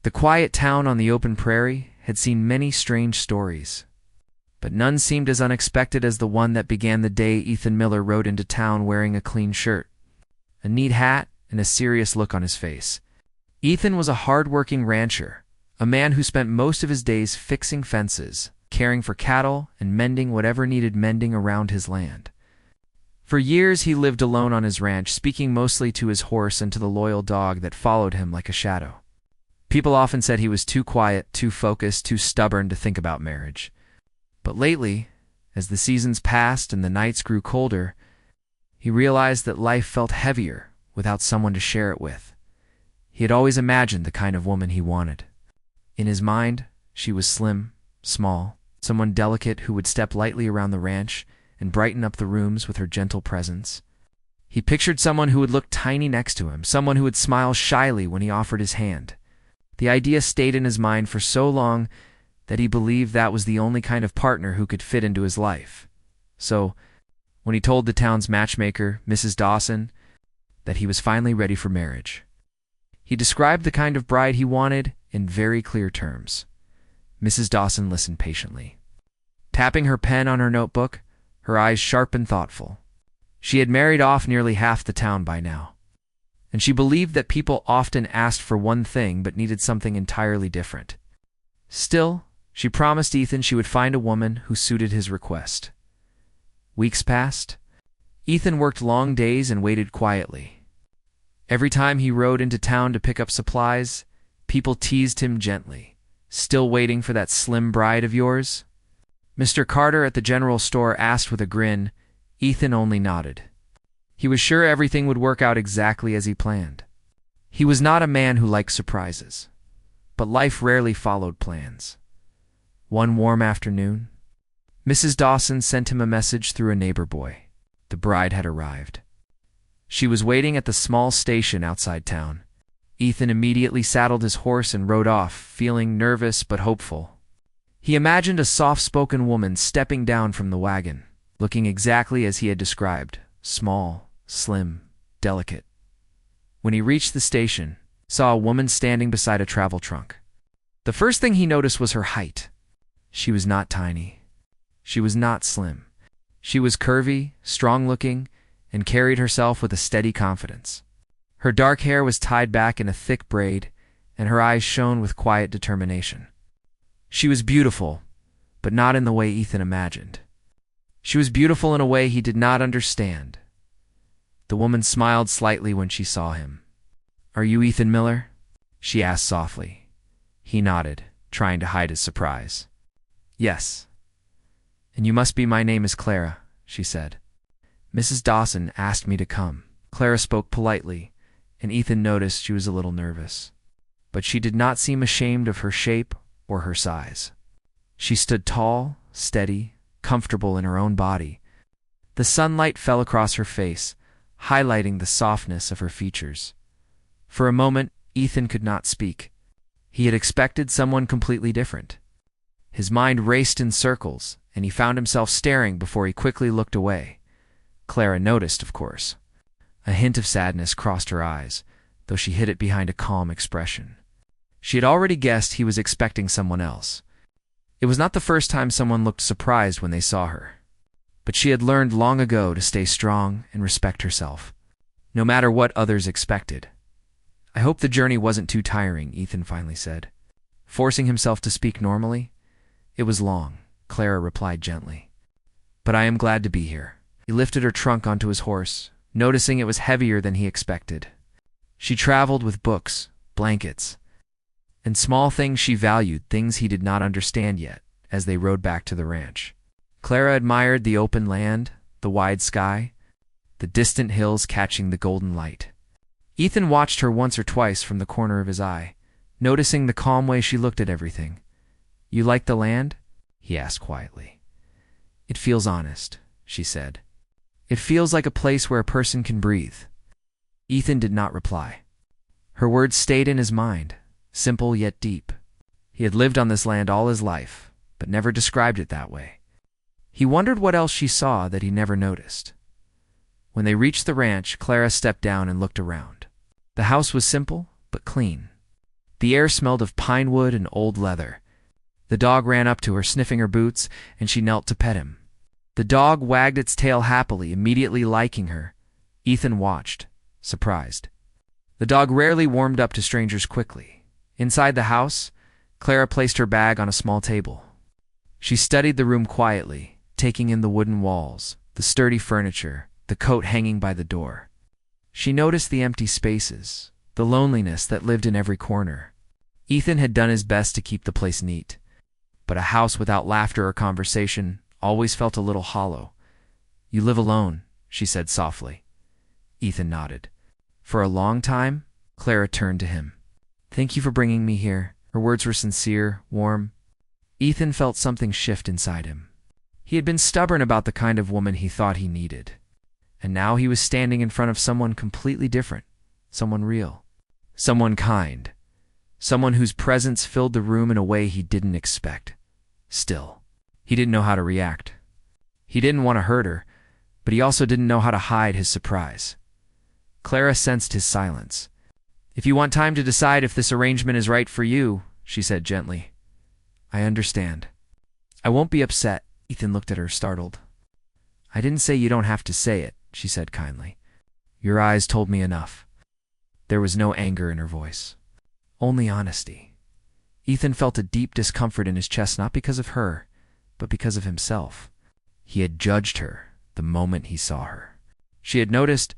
The quiet town on the open prairie had seen many strange stories, but none seemed as unexpected as the one that began the day Ethan Miller rode into town wearing a clean shirt, a neat hat, and a serious look on his face. Ethan was a hard-working rancher, a man who spent most of his days fixing fences, caring for cattle, and mending whatever needed mending around his land. For years he lived alone on his ranch, speaking mostly to his horse and to the loyal dog that followed him like a shadow. People often said he was too quiet, too focused, too stubborn to think about marriage. But lately, as the seasons passed and the nights grew colder, he realized that life felt heavier without someone to share it with. He had always imagined the kind of woman he wanted. In his mind, she was slim, small, someone delicate who would step lightly around the ranch and brighten up the rooms with her gentle presence. He pictured someone who would look tiny next to him, someone who would smile shyly when he offered his hand. The idea stayed in his mind for so long that he believed that was the only kind of partner who could fit into his life. So, when he told the town's matchmaker, Mrs. Dawson, that he was finally ready for marriage, he described the kind of bride he wanted in very clear terms. Mrs. Dawson listened patiently, tapping her pen on her notebook, her eyes sharp and thoughtful. She had married off nearly half the town by now, and she believed that people often asked for one thing but needed something entirely different. Still, she promised Ethan she would find a woman who suited his request. Weeks passed. Ethan worked long days and waited quietly. Every time he rode into town to pick up supplies, people teased him gently. "Still waiting for that slim bride of yours?" Mr. Carter at the general store asked with a grin. Ethan only nodded. He was sure everything would work out exactly as he planned. He was not a man who liked surprises, but life rarely followed plans. One warm afternoon, Mrs. Dawson sent him a message through a neighbor boy. The bride had arrived. She was waiting at the small station outside town. Ethan immediately saddled his horse and rode off, feeling nervous but hopeful. He imagined a soft-spoken woman stepping down from the wagon, looking exactly as he had described, small, slim, delicate. When he reached the station, he saw a woman standing beside a travel trunk. The first thing he noticed was her height. She was not tiny. She was not slim. She was curvy, strong-looking, and carried herself with a steady confidence. Her dark hair was tied back in a thick braid, and her eyes shone with quiet determination. She was beautiful, but not in the way Ethan imagined. She was beautiful in a way he did not understand. The woman smiled slightly when she saw him. "Are you Ethan Miller?" she asked softly. He nodded, trying to hide his surprise. "Yes." "And you must be. My name is Clara," she said. "Mrs. Dawson asked me to come." Clara spoke politely, and Ethan noticed she was a little nervous. But she did not seem ashamed of her shape or her size. She stood tall, steady, comfortable in her own body. The sunlight fell across her face, highlighting the softness of her features. For a moment, Ethan could not speak. He had expected someone completely different. His mind raced in circles, and he found himself staring before he quickly looked away. Clara noticed, of course. A hint of sadness crossed her eyes, though she hid it behind a calm expression. She had already guessed he was expecting someone else. It was not the first time someone looked surprised when they saw her. But she had learned long ago to stay strong and respect herself, no matter what others expected. "I hope the journey wasn't too tiring," Ethan finally said, forcing himself to speak normally. "It was long," Clara replied gently. "But I am glad to be here." He lifted her trunk onto his horse, noticing it was heavier than he expected. She traveled with books, blankets, and small things she valued, things he did not understand yet, as they rode back to the ranch. Clara admired the open land, the wide sky, the distant hills catching the golden light. Ethan watched her once or twice from the corner of his eye, noticing the calm way she looked at everything. "You like the land?" he asked quietly. "It feels honest," she said. "It feels like a place where a person can breathe." Ethan did not reply. Her words stayed in his mind, simple yet deep. He had lived on this land all his life, but never described it that way. He wondered what else she saw that he never noticed. When they reached the ranch, Clara stepped down and looked around. The house was simple, but clean. The air smelled of pine wood and old leather. The dog ran up to her, sniffing her boots, and she knelt to pet him. The dog wagged its tail happily, immediately liking her. Ethan watched, surprised. The dog rarely warmed up to strangers quickly. Inside the house, Clara placed her bag on a small table. She studied the room quietly, taking in the wooden walls, the sturdy furniture, the coat hanging by the door. She noticed the empty spaces, the loneliness that lived in every corner. Ethan had done his best to keep the place neat, but a house without laughter or conversation always felt a little hollow. "You live alone," she said softly. Ethan nodded. For a long time, Clara turned to him. "Thank you for bringing me here." Her words were sincere, warm. Ethan felt something shift inside him. He had been stubborn about the kind of woman he thought he needed. And now he was standing in front of someone completely different, someone real, someone kind, someone whose presence filled the room in a way he didn't expect. Still, he didn't know how to react. He didn't want to hurt her, but he also didn't know how to hide his surprise. Clara sensed his silence. "If you want time to decide if this arrangement is right for you," she said gently, "I understand." "I won't be upset." Ethan looked at her, startled. "I didn't say you don't have to say it," she said kindly. "Your eyes told me enough." There was no anger in her voice, only honesty. Ethan felt a deep discomfort in his chest, not because of her, but because of himself. He had judged her the moment he saw her. She had noticed,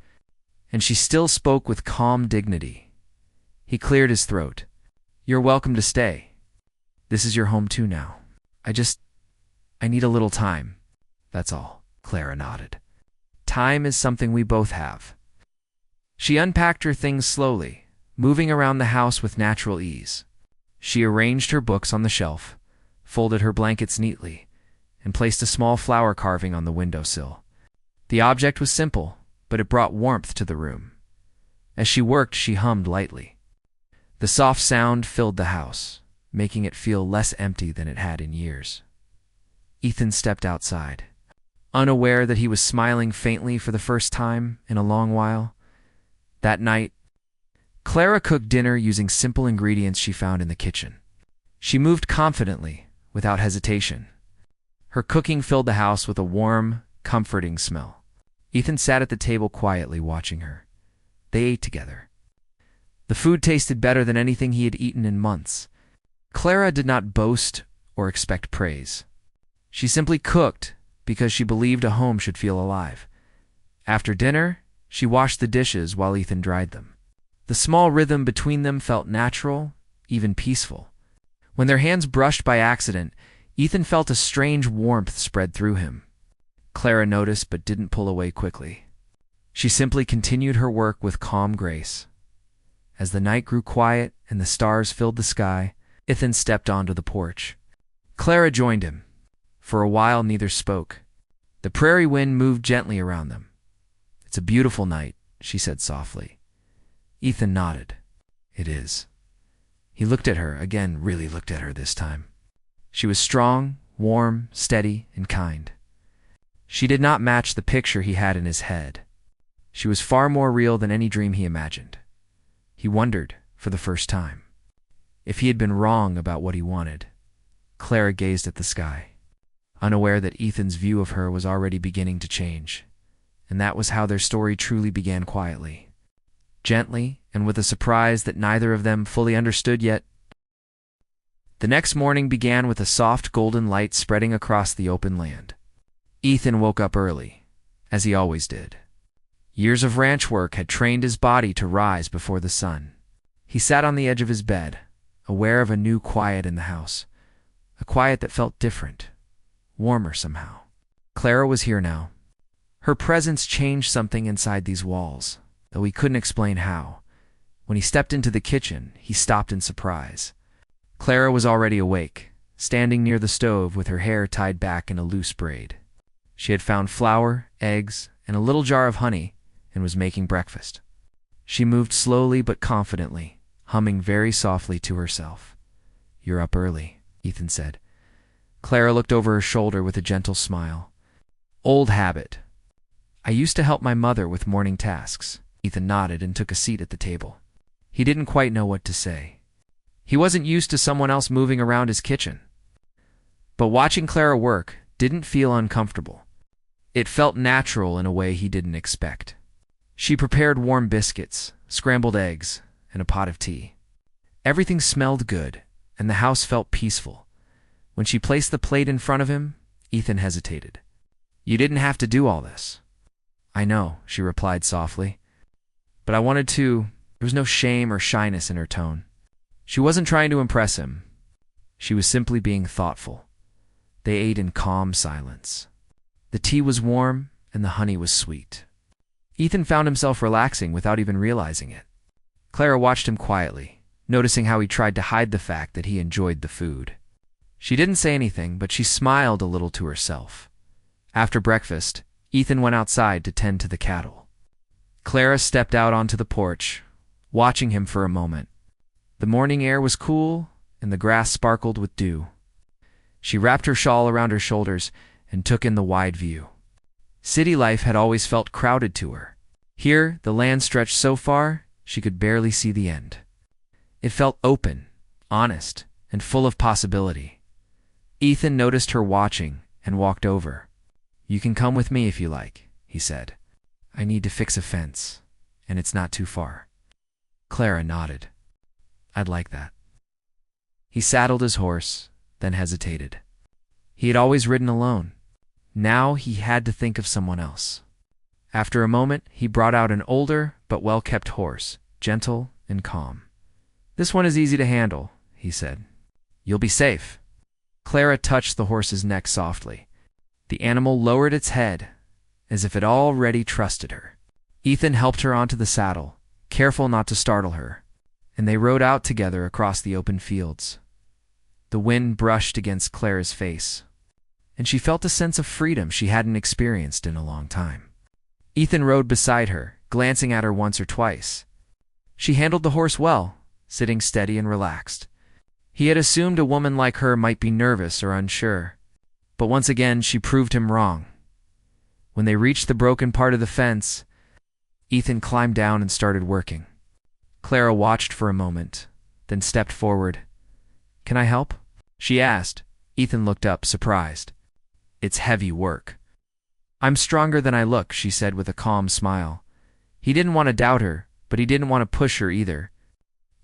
and she still spoke with calm dignity. He cleared his throat. "You're welcome to stay. This is your home too now. I need a little time. That's all." Clara nodded. "Time is something we both have." She unpacked her things slowly, moving around the house with natural ease. She arranged her books on the shelf, folded her blankets neatly, and placed a small flower carving on the windowsill. The object was simple, but it brought warmth to the room. As she worked, she hummed lightly. The soft sound filled the house, making it feel less empty than it had in years. Ethan stepped outside, unaware that he was smiling faintly for the first time in a long while. That night, Clara cooked dinner using simple ingredients she found in the kitchen. She moved confidently, without hesitation. Her cooking filled the house with a warm, comforting smell. Ethan sat at the table quietly, watching her. They ate together. The food tasted better than anything he had eaten in months. Clara did not boast or expect praise. She simply cooked because she believed a home should feel alive. After dinner, she washed the dishes while Ethan dried them. The small rhythm between them felt natural, even peaceful. When their hands brushed by accident, Ethan felt a strange warmth spread through him. Clara noticed but didn't pull away quickly. She simply continued her work with calm grace. As the night grew quiet and the stars filled the sky, Ethan stepped onto the porch. Clara joined him. For a while, neither spoke. The prairie wind moved gently around them. "It's a beautiful night," she said softly. Ethan nodded. "It is." He looked at her, again, really looked at her this time. She was strong, warm, steady, and kind. She did not match the picture he had in his head. She was far more real than any dream he imagined. He wondered, for the first time, if he had been wrong about what he wanted. Clara gazed at the sky, unaware that Ethan's view of her was already beginning to change. And that was how their story truly began, quietly, gently, and with a surprise that neither of them fully understood yet. The next morning began with a soft golden light spreading across the open land. Ethan woke up early, as he always did. Years of ranch work had trained his body to rise before the sun. He sat on the edge of his bed, aware of a new quiet in the house, a quiet that felt different, warmer somehow. Clara was here now. Her presence changed something inside these walls, though he couldn't explain how. When he stepped into the kitchen, he stopped in surprise. Clara was already awake, standing near the stove with her hair tied back in a loose braid. She had found flour, eggs, and a little jar of honey, and was making breakfast. She moved slowly but confidently, humming very softly to herself. "You're up early," Ethan said. Clara looked over her shoulder with a gentle smile. "Old habit. I used to help my mother with morning tasks." Ethan nodded and took a seat at the table. He didn't quite know what to say. He wasn't used to someone else moving around his kitchen. But watching Clara work didn't feel uncomfortable. It felt natural in a way he didn't expect. She prepared warm biscuits, scrambled eggs, and a pot of tea. Everything smelled good, and the house felt peaceful. When she placed the plate in front of him, Ethan hesitated. "You didn't have to do all this." "I know," she replied softly. "But I wanted to." There was no shame or shyness in her tone. She wasn't trying to impress him. She was simply being thoughtful. They ate in calm silence. The tea was warm, and the honey was sweet. Ethan found himself relaxing without even realizing it. Clara watched him quietly, noticing how he tried to hide the fact that he enjoyed the food. She didn't say anything, but she smiled a little to herself. After breakfast, Ethan went outside to tend to the cattle. Clara stepped out onto the porch, watching him for a moment. The morning air was cool, and the grass sparkled with dew. She wrapped her shawl around her shoulders and took in the wide view. City life had always felt crowded to her. Here, the land stretched so far, she could barely see the end. It felt open, honest, and full of possibility. Ethan noticed her watching and walked over. "You can come with me if you like," he said. "I need to fix a fence, and it's not too far." Clara nodded. "I'd like that." He saddled his horse, then hesitated. He had always ridden alone. Now he had to think of someone else. After a moment, he brought out an older but well-kept horse, gentle and calm. "This one is easy to handle," he said. "You'll be safe." Clara touched the horse's neck softly. The animal lowered its head, as if it already trusted her. Ethan helped her onto the saddle, careful not to startle her, and they rode out together across the open fields. The wind brushed against Clara's face, and she felt a sense of freedom she hadn't experienced in a long time. Ethan rode beside her, glancing at her once or twice. She handled the horse well, sitting steady and relaxed. He had assumed a woman like her might be nervous or unsure, but once again she proved him wrong. When they reached the broken part of the fence, Ethan climbed down and started working. Clara watched for a moment, then stepped forward. "Can I help?" she asked. Ethan looked up, surprised. "It's heavy work." "I'm stronger than I look," she said with a calm smile. He didn't want to doubt her, but he didn't want to push her either.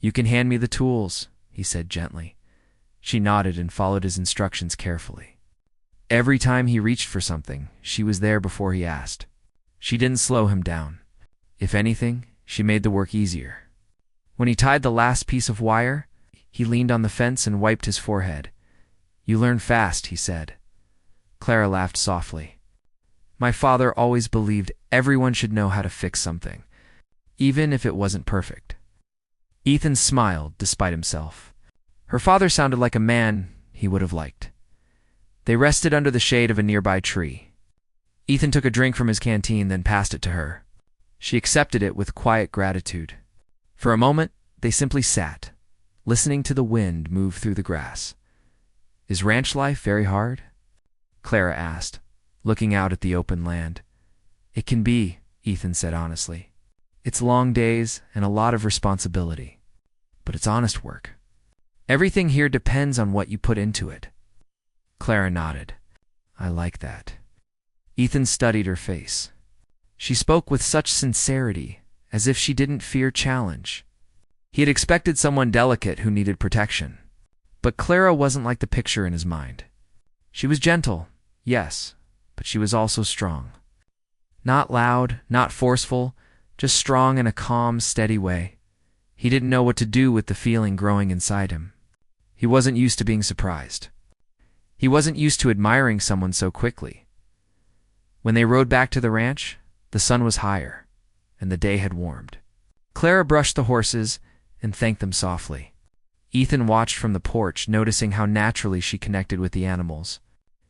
"You can hand me the tools," he said gently. She nodded and followed his instructions carefully. Every time he reached for something, she was there before he asked. She didn't slow him down. If anything, she made the work easier. When he tied the last piece of wire, he leaned on the fence and wiped his forehead. "You learn fast," he said. Clara laughed softly. "My father always believed everyone should know how to fix something, even if it wasn't perfect." Ethan smiled despite himself. Her father sounded like a man he would have liked. They rested under the shade of a nearby tree. Ethan took a drink from his canteen, then passed it to her. She accepted it with quiet gratitude. For a moment, they simply sat, listening to the wind move through the grass. "Is ranch life very hard?" Clara asked, looking out at the open land. "It can be," Ethan said honestly. "It's long days and a lot of responsibility. But it's honest work. Everything here depends on what you put into it." Clara nodded. "I like that." Ethan studied her face. She spoke with such sincerity, as if she didn't fear challenge. He had expected someone delicate who needed protection. But Clara wasn't like the picture in his mind. She was gentle, yes, but she was also strong. Not loud, not forceful, just strong in a calm, steady way. He didn't know what to do with the feeling growing inside him. He wasn't used to being surprised. He wasn't used to admiring someone so quickly. When they rode back to the ranch, the sun was higher, and the day had warmed. Clara brushed the horses and thanked them softly. Ethan watched from the porch, noticing how naturally she connected with the animals.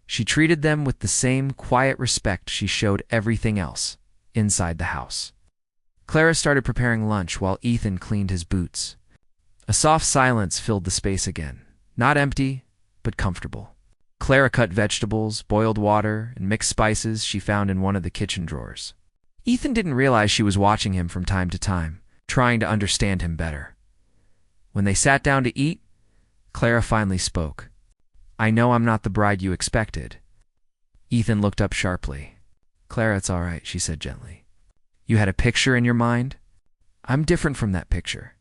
She treated them with the same quiet respect she showed everything else inside the house. Clara started preparing lunch while Ethan cleaned his boots. A soft silence filled the space again, not empty, but comfortable. Clara cut vegetables, boiled water, and mixed spices she found in one of the kitchen drawers. Ethan didn't realize she was watching him from time to time, trying to understand him better. When they sat down to eat, Clara finally spoke. "I know I'm not the bride you expected." Ethan looked up sharply. "Clara, it's all right," she said gently. "You had a picture in your mind? I'm different from that picture."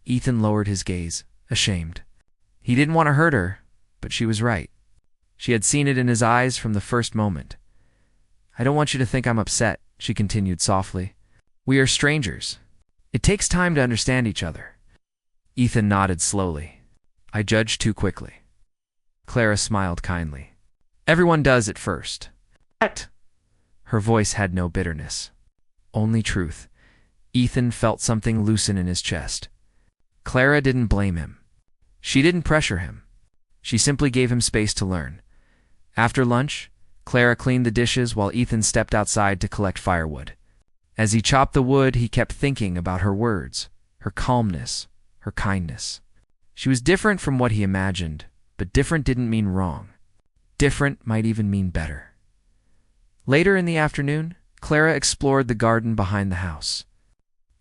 Ethan lowered his gaze, ashamed. He didn't want to hurt her, but she was right. She had seen it in his eyes from the first moment. "I don't want you to think I'm upset," she continued softly. "We are strangers. It takes time to understand each other." Ethan nodded slowly. "I judged too quickly." Clara smiled kindly. "Everyone does at first." Her voice had no bitterness, only truth. Ethan felt something loosen in his chest. Clara didn't blame him. She didn't pressure him. She simply gave him space to learn. After lunch, Clara cleaned the dishes while Ethan stepped outside to collect firewood. As he chopped the wood, he kept thinking about her words, her calmness, her kindness. She was different from what he imagined, but different didn't mean wrong. Different might even mean better. Later in the afternoon, Clara explored the garden behind the house.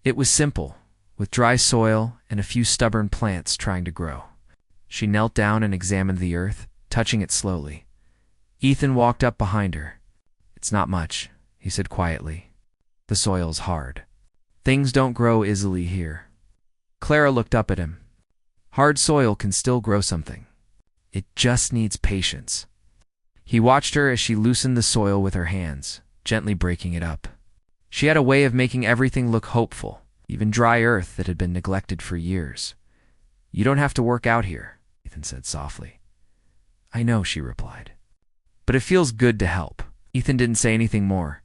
It was simple, with dry soil and a few stubborn plants trying to grow. She knelt down and examined the earth, touching it slowly. Ethan walked up behind her. "It's not much," he said quietly. "The soil's hard. Things don't grow easily here." Clara looked up at him. "Hard soil can still grow something. It just needs patience." He watched her as she loosened the soil with her hands, gently breaking it up. She had a way of making everything look hopeful, even dry earth that had been neglected for years. "You don't have to work out here," Ethan said softly. "I know," she replied. "But it feels good to help." Ethan didn't say anything more.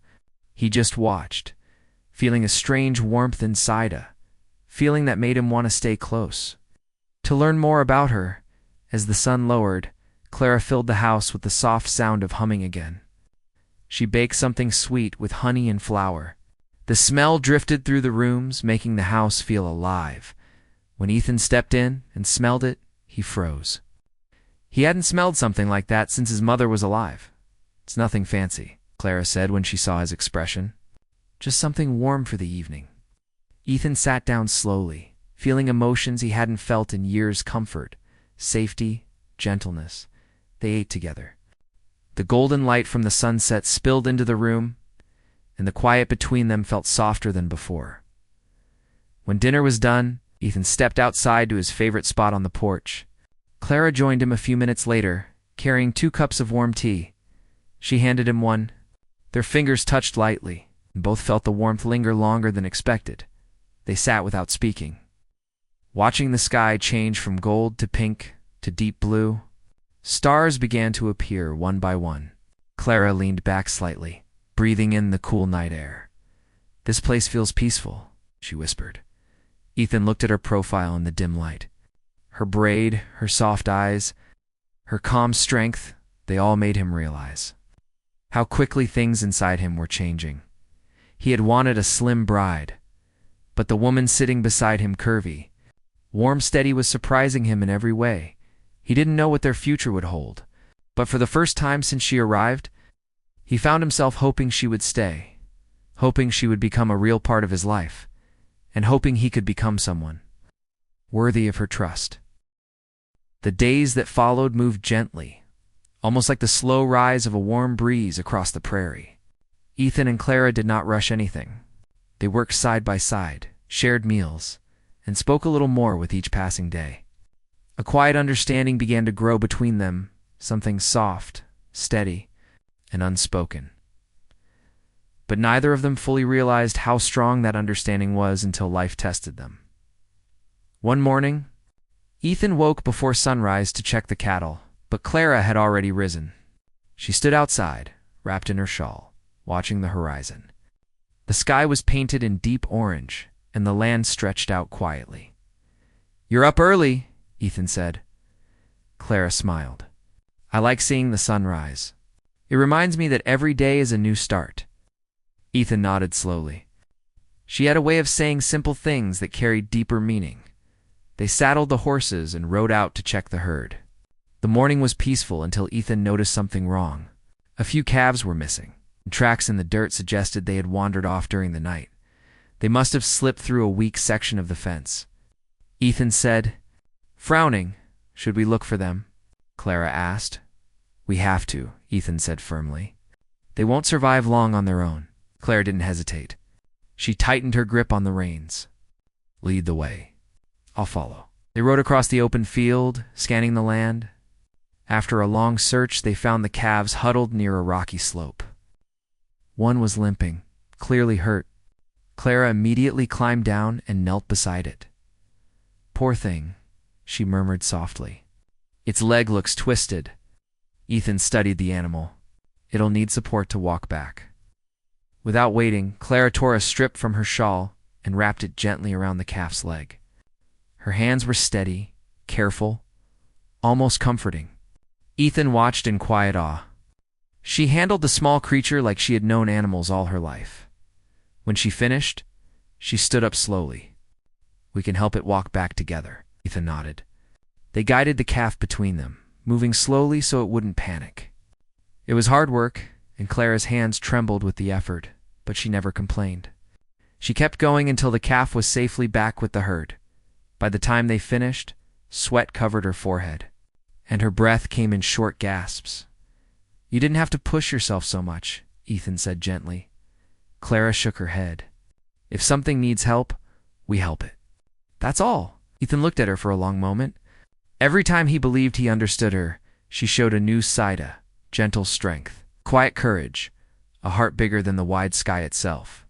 He just watched, feeling a strange warmth inside her, feeling that made him want to stay close. To learn more about her, as the sun lowered, Clara filled the house with the soft sound of humming again. She baked something sweet with honey and flour. The smell drifted through the rooms, making the house feel alive. When Ethan stepped in and smelled it, he froze. He hadn't smelled something like that since his mother was alive. "It's nothing fancy," Clara said when she saw his expression. "Just something warm for the evening." Ethan sat down slowly, feeling emotions he hadn't felt in years: comfort, safety, gentleness. They ate together. The golden light from the sunset spilled into the room, and the quiet between them felt softer than before. When dinner was done, Ethan stepped outside to his favorite spot on the porch. Clara joined him a few minutes later, carrying 2 cups of warm tea. She handed him one. Their fingers touched lightly, and both felt the warmth linger longer than expected. They sat without speaking, watching the sky change from gold to pink to deep blue. Stars began to appear one by one. Clara leaned back slightly, breathing in the cool night air. "This place feels peaceful," she whispered. Ethan looked at her profile in the dim light. Her braid, her soft eyes, her calm strength, they all made him realize how quickly things inside him were changing. He had wanted a slim bride, but the woman sitting beside him, Curvy, warm, steady, was surprising him in every way. He didn't know what their future would hold, but for the first time since she arrived, he found himself hoping she would stay, hoping she would become a real part of his life, and hoping he could become someone worthy of her trust. The days that followed moved gently, almost like the slow rise of a warm breeze across the prairie. Ethan and Clara did not rush anything. They worked side by side, shared meals, and spoke a little more with each passing day. A quiet understanding began to grow between them, something soft, steady, and unspoken. But neither of them fully realized how strong that understanding was until life tested them. One morning, Ethan woke before sunrise to check the cattle, but Clara had already risen. She stood outside, wrapped in her shawl, watching the horizon. The sky was painted in deep orange, and the land stretched out quietly. "You're up early," Ethan said. Clara smiled. "I like seeing the sunrise. It reminds me that every day is a new start." Ethan nodded slowly. She had a way of saying simple things that carried deeper meaning. They saddled the horses and rode out to check the herd. The morning was peaceful until Ethan noticed something wrong. A few calves were missing, and tracks in the dirt suggested they had wandered off during the night. They must have slipped through a weak section of the fence. Ethan said, frowning, Should we look for them? Clara asked. We have to, Ethan said firmly. They won't survive long on their own. Clara didn't hesitate. She tightened her grip on the reins. Lead the way. I'll follow. They rode across the open field, scanning the land. After a long search, they found the calves huddled near a rocky slope. One was limping, clearly hurt. Clara immediately climbed down and knelt beside it. Poor thing, she murmured softly. Its leg looks twisted. Ethan studied the animal. It'll need support to walk back. Without waiting, Clara tore a strip from her shawl and wrapped it gently around the calf's leg. Her hands were steady, careful, almost comforting. Ethan watched in quiet awe. She handled the small creature like she had known animals all her life. When she finished, she stood up slowly. We can help it walk back together, Ethan nodded. They guided the calf between them, moving slowly so it wouldn't panic. It was hard work, and Clara's hands trembled with the effort, but she never complained. She kept going until the calf was safely back with the herd. By the time they finished, sweat covered her forehead, and her breath came in short gasps. You didn't have to push yourself so much, Ethan said gently. Clara shook her head. If something needs help, we help it. That's all. Ethan looked at her for a long moment. Every time he believed he understood her, she showed a new side, gentle strength, quiet courage, a heart bigger than the wide sky itself.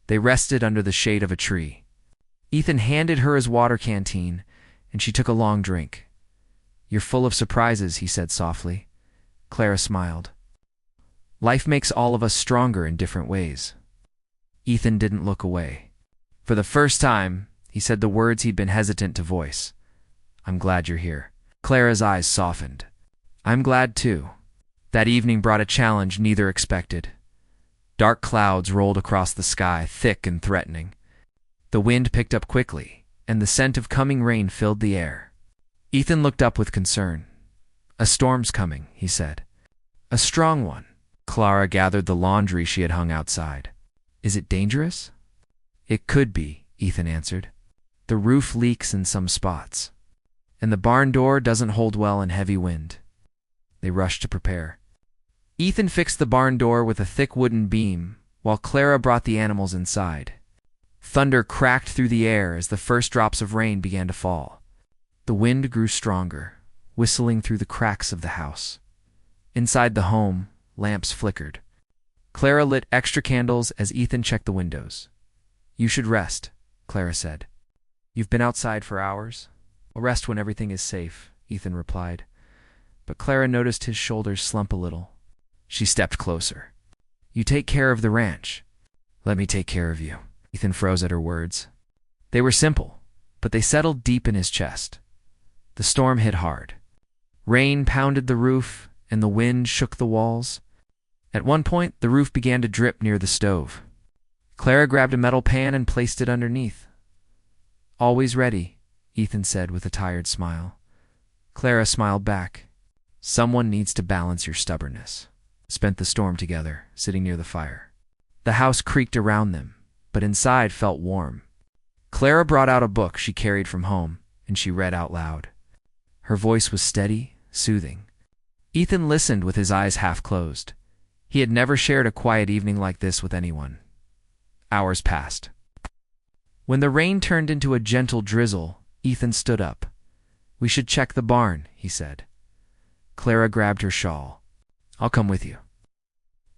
They rested under the shade of a tree. Ethan handed her his water canteen, and she took a long drink. You're full of surprises, he said softly. Clara smiled. Life makes all of us stronger in different ways. Ethan didn't look away. For the first time, he said the words he'd been hesitant to voice. I'm glad you're here. Clara's eyes softened. I'm glad too. That evening brought a challenge neither expected. Dark clouds rolled across the sky, thick and threatening. The wind picked up quickly, and the scent of coming rain filled the air. Ethan looked up with concern. A storm's coming, he said. A strong one. Clara gathered the laundry she had hung outside. Is it dangerous? It could be, Ethan answered. The roof leaks in some spots, and the barn door doesn't hold well in heavy wind. They rushed to prepare. Ethan fixed the barn door with a thick wooden beam, while Clara brought the animals inside. Thunder cracked through the air as the first drops of rain began to fall. The wind grew stronger, whistling through the cracks of the house. Inside the home, lamps flickered. Clara lit extra candles as Ethan checked the windows. You should rest, Clara said. You've been outside for hours. I'll rest when everything is safe, Ethan replied. But Clara noticed his shoulders slump a little. She stepped closer. You take care of the ranch. Let me take care of you. Ethan froze at her words. They were simple, but they settled deep in his chest. The storm hit hard. Rain pounded the roof, and the wind shook the walls. At one point, the roof began to drip near the stove. Clara grabbed a metal pan and placed it underneath. Always ready, Ethan said with a tired smile. Clara smiled back. Someone needs to balance your stubbornness. Spent the storm together, sitting near the fire. The house creaked around them, but inside felt warm. Clara brought out a book she carried from home, and she read out loud. Her voice was steady, soothing. Ethan listened with his eyes half closed. He had never shared a quiet evening like this with anyone. Hours passed. When the rain turned into a gentle drizzle, Ethan stood up. We should check the barn, he said. Clara grabbed her shawl. I'll come with you.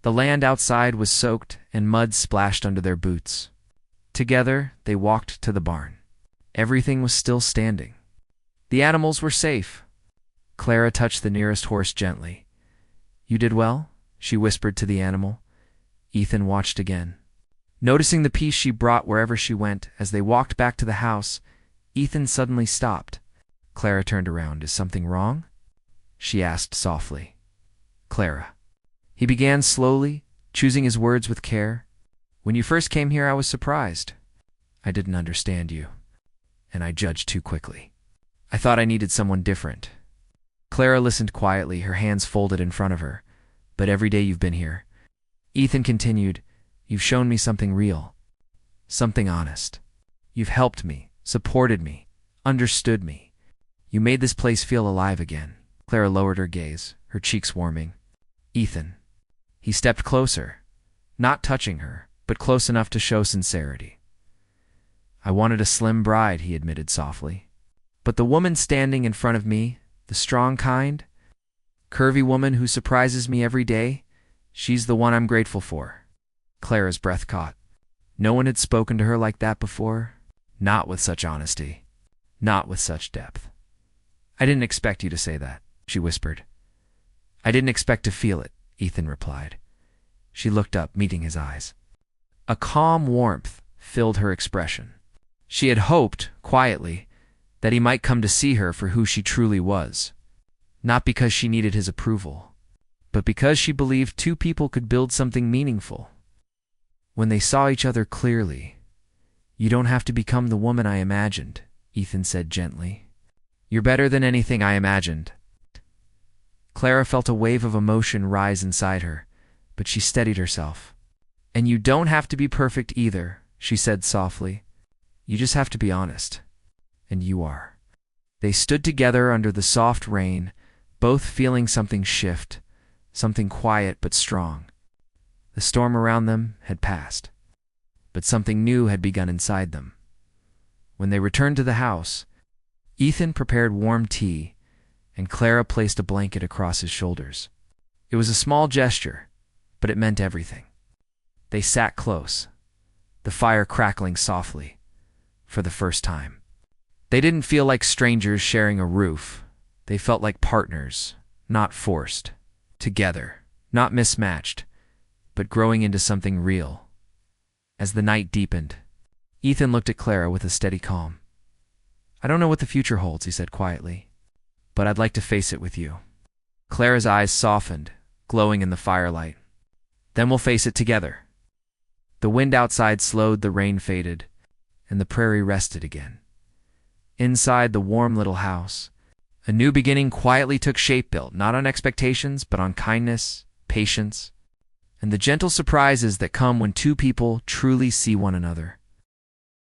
The land outside was soaked and mud splashed under their boots. Together, they walked to the barn. Everything was still standing. The animals were safe. Clara touched the nearest horse gently. You did well, she whispered to the animal. Ethan watched again. Noticing the peace she brought wherever she went, as they walked back to the house, Ethan suddenly stopped. Clara turned around. Is something wrong? She asked softly. Clara. He began slowly, choosing his words with care. When you first came here, I was surprised. I didn't understand you, and I judged too quickly. I thought I needed someone different. Clara listened quietly, her hands folded in front of her. But every day you've been here, Ethan continued, you've shown me something real, something honest. You've helped me, supported me, understood me. You made this place feel alive again. Clara lowered her gaze, her cheeks warming. Ethan. He stepped closer, not touching her, but close enough to show sincerity. I wanted a slim bride, he admitted softly. But the woman standing in front of me, the strong kind, curvy woman who surprises me every day, she's the one I'm grateful for. Clara's breath caught. No one had spoken to her like that before. Not with such honesty. Not with such depth. I didn't expect you to say that, she whispered. I didn't expect to feel it, Ethan replied. She looked up, meeting his eyes. A calm warmth filled her expression. She had hoped, quietly, that he might come to see her for who she truly was. Not because she needed his approval, but because she believed two people could build something meaningful. When they saw each other clearly, "You don't have to become the woman I imagined," Ethan said gently. "You're better than anything I imagined." Clara felt a wave of emotion rise inside her, but she steadied herself. "And you don't have to be perfect either," she said softly. "You just have to be honest. And you are." They stood together under the soft rain, both feeling something shift, something quiet but strong. The storm around them had passed, but something new had begun inside them. When they returned to the house, Ethan prepared warm tea, and Clara placed a blanket across his shoulders. It was a small gesture, but it meant everything. They sat close, the fire crackling softly, for the first time. They didn't feel like strangers sharing a roof. They felt like partners, not forced, together, not mismatched, but growing into something real. As the night deepened, Ethan looked at Clara with a steady calm. "I don't know what the future holds," he said quietly, "but I'd like to face it with you." Clara's eyes softened, glowing in the firelight. "Then we'll face it together." The wind outside slowed, the rain faded, and the prairie rested again. Inside the warm little house, a new beginning quietly took shape, built not on expectations, but on kindness, patience, and the gentle surprises that come when two people truly see one another.